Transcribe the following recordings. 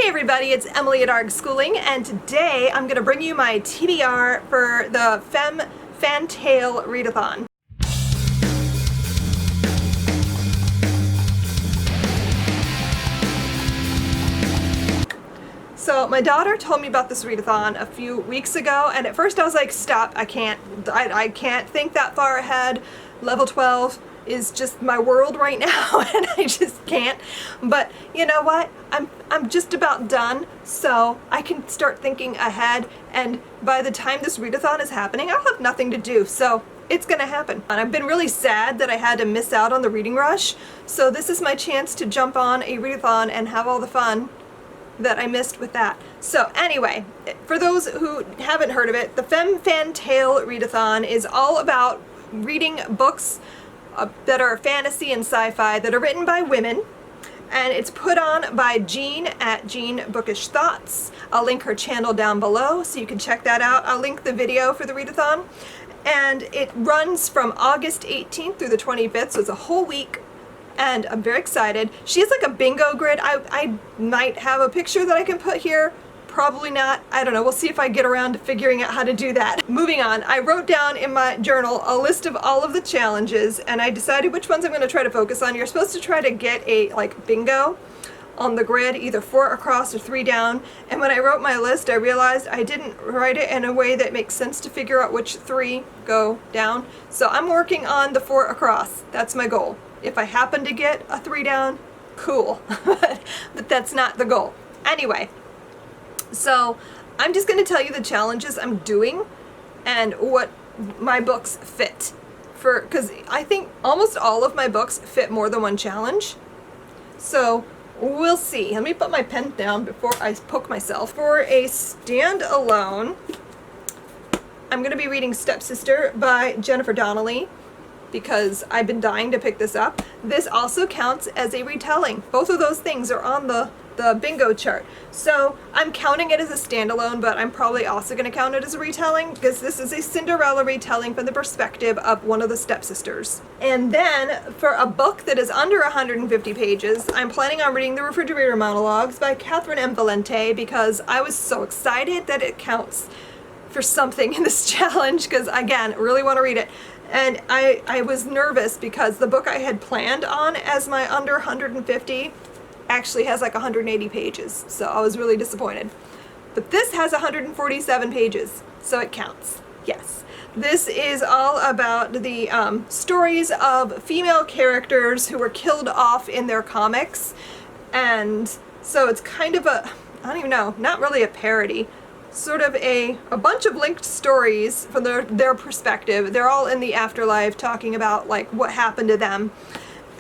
Hey everybody, it's Emily at ARG Schooling, and today I'm going to bring you my TBR for the Femme FanTale Readathon. So my daughter told me about this readathon a few weeks ago, and at first I was like, stop, I can't think that far ahead. Level 12 is just my world right now and I just can't. But you know what? I'm just about done, so I can start thinking ahead, and by the time this readathon is happening, I'll have nothing to do. So it's gonna happen. And I've been really sad that I had to miss out on the reading rush. So this is my chance to jump on a readathon and have all the fun that I missed with that. So anyway, for those who haven't heard of it, the Femme FanTale Readathon is all about reading books that are fantasy and sci-fi that are written by women, and it's put on by Jean at Jean Bookish Thoughts. I'll link her channel down below so you can check that out. I'll link the video for the readathon, and it runs from August 18th through the 25th, so it's a whole week. And I'm very excited. She has like a bingo grid. I might have a picture that I can put here. Probably not. I don't know. We'll see if I get around to figuring out how to do that. Moving on, I wrote down in my journal a list of all of the challenges, and I decided which ones I'm going to try to focus on. You're supposed to try to get a like bingo on the grid, either 4 across or 3 down. And when I wrote my list, I realized I didn't write it in a way that makes sense to figure out which 3 go down. So I'm working on the 4 across. That's my goal. If I happen to get a 3 down, cool. But that's not the goal. Anyway, so I'm just going to tell you the challenges I'm doing and what my books fit for, because I think almost all of my books fit more than one challenge. So we'll see. Let me put my pen down before I poke myself. For a standalone, I'm going to be reading Stepsister by Jennifer Donnelly, because I've been dying to pick this up. This also counts as a retelling. Both of those things are on the bingo chart. So I'm counting it as a standalone, but I'm probably also going to count it as a retelling, because this is a Cinderella retelling from the perspective of one of the stepsisters. And then for a book that is under 150 pages, I'm planning on reading The Refrigerator Monologues by Catherine M. Valente, because I was so excited that it counts for something in this challenge, because again, really want to read it. And I was nervous because the book I had planned on as my under 150 actually has like 180 pages, so I was really disappointed. But this has 147 pages, so it counts. Yes. This is all about the stories of female characters who were killed off in their comics, and so it's kind of a, I don't even know, not really a parody, sort of a bunch of linked stories from their perspective. They're all in the afterlife talking about like what happened to them.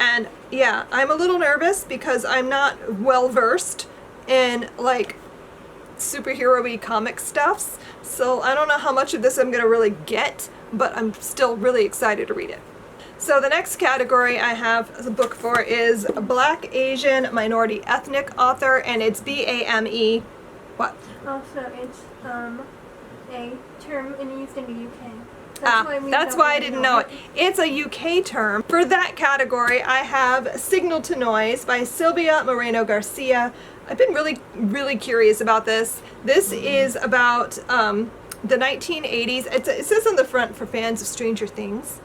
And yeah, I'm a little nervous because I'm not well versed in like superhero-y comic stuffs, so I don't know how much of this I'm gonna really get, but I'm still really excited to read it. So the next category I have a book for is Black Asian Minority Ethnic Author, and it's BAME. What? Also, it's a term used in the UK. That's why I didn't know it. It's a UK term. For that category, I have Signal to Noise by Sylvia Moreno Garcia. I've been really curious about this. This is about the 1980s. It says on the front, for fans of Stranger Things.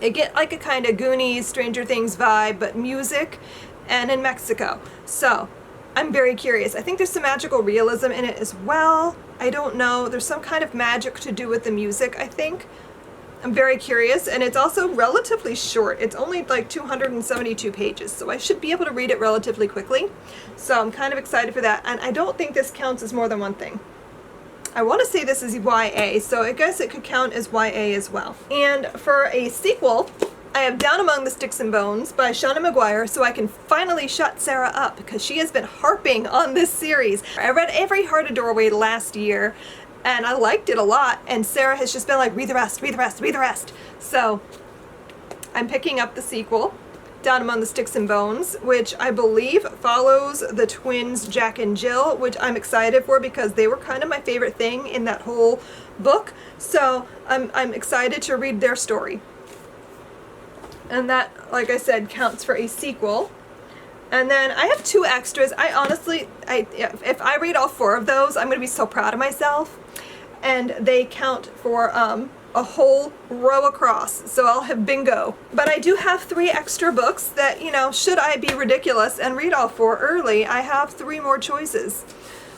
It get like a kind of Goonies, Stranger Things vibe, but music, and in Mexico. So I'm very curious. I think there's some magical realism in it as well. I don't know. There's some kind of magic to do with the music, I think. I'm very curious, and it's also relatively short. It's only like 272 pages, so I should be able to read it relatively quickly. So I'm kind of excited for that, and I don't think this counts as more than one thing. I want to say this is YA, so I guess it could count as YA as well. And for a sequel, I have Down Among the Sticks and Bones by Shauna Maguire, so I can finally shut Sarah up, because she has been harping on this series. I read Every Heart a Doorway last year, and I liked it a lot, and Sarah has just been like, read the rest, read the rest, read the rest. So I'm picking up the sequel, Down Among the Sticks and Bones, which I believe follows the twins Jack and Jill, which I'm excited for because they were kind of my favorite thing in that whole book. So I'm excited to read their story. And that, like I said, counts for a sequel. And then I have 2 extras. I honestly, if I read all 4 of those, I'm going to be so proud of myself. And they count for a whole row across, so I'll have bingo. But I do have 3 extra books that, you know, should I be ridiculous and read all 4 early, I have 3 more choices,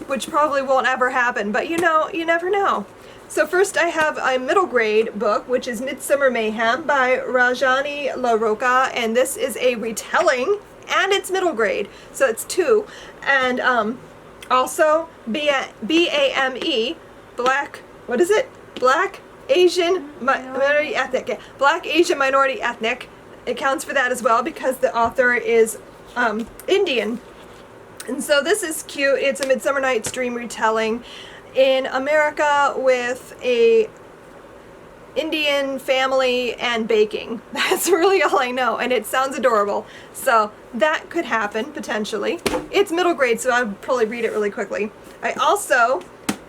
which probably won't ever happen, but you know, you never know. So first I have a middle grade book, which is Midsummer Mayhem by Rajani LaRocca, and this is a retelling, and it's middle grade, so it's 2. And also BAME, Black, what is it? Black Asian Minority Ethnic. Yeah. Black Asian Minority Ethnic. It counts for that as well because the author is Indian. And so this is cute. It's a Midsummer Night's Dream retelling in America with a Indian family and baking. That's really all I know, and it sounds adorable. So that could happen, potentially. It's middle grade, so I'll probably read it really quickly. I also,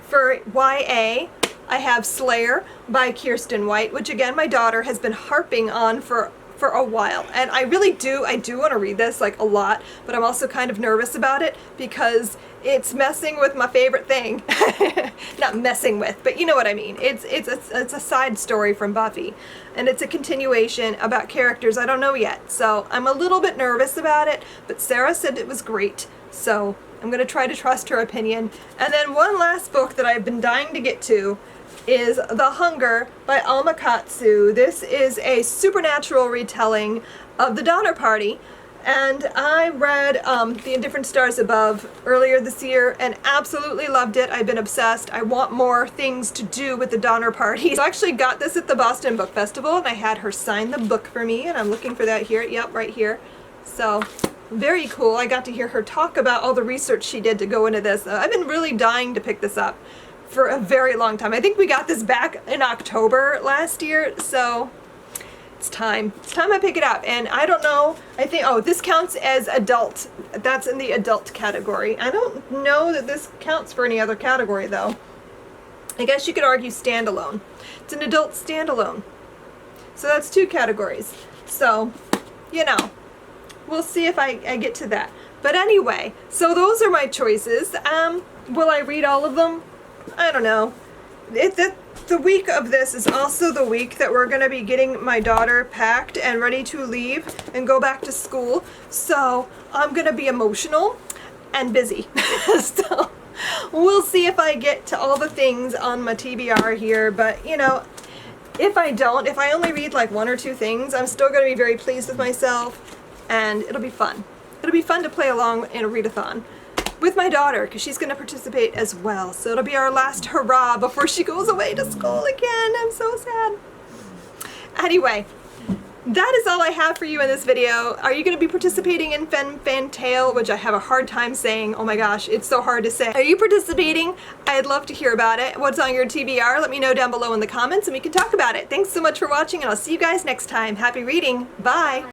for YA, I have Slayer by Kirsten White, which again my daughter has been harping on for a while. And I really do want to read this like a lot, but I'm also kind of nervous about it because it's messing with my favorite thing. Not messing with, but you know what I mean. It's a side story from Buffy, and it's a continuation about characters I don't know yet. So I'm a little bit nervous about it, but Sarah said it was great. So I'm going to try to trust her opinion. And then one last book that I've been dying to get to is The Hunger by Alma Katsu. This is a supernatural retelling of the Donner Party, and I read The Indifferent Stars Above earlier this year and absolutely loved it. I've been obsessed. I want more things to do with the Donner Party. So I actually got this at the Boston Book Festival, and I had her sign the book for me, and I'm looking for that here. Yep, right here. So very cool. I got to hear her talk about all the research she did to go into this. I've been really dying to pick this up for a very long time. I think we got this back in October last year, so it's time. It's time I pick it up. And I don't know, I think, oh, this counts as adult. That's in the adult category. I don't know that this counts for any other category, though. I guess you could argue standalone. It's an adult standalone. So that's 2 categories. So, you know, we'll see if I get to that. But anyway, so those are my choices. Will I read all of them? I don't know. The week of this is also the week that we're going to be getting my daughter packed and ready to leave and go back to school. So I'm going to be emotional and busy. So we'll see if I get to all the things on my TBR here. But, you know, if I don't, if I only read like 1 or 2 things, I'm still going to be very pleased with myself, and it'll be fun. It'll be fun to play along in a readathon with my daughter, because she's going to participate as well. So it'll be our last hurrah before she goes away to school again. I'm so sad. Anyway, that is all I have for you in this video. Are you going to be participating in Femme FanTale, which I have a hard time saying. Oh my gosh, it's so hard to say. Are you participating? I'd love to hear about it. What's on your TBR? Let me know down below in the comments and we can talk about it. Thanks so much for watching, and I'll see you guys next time. Happy reading. Bye.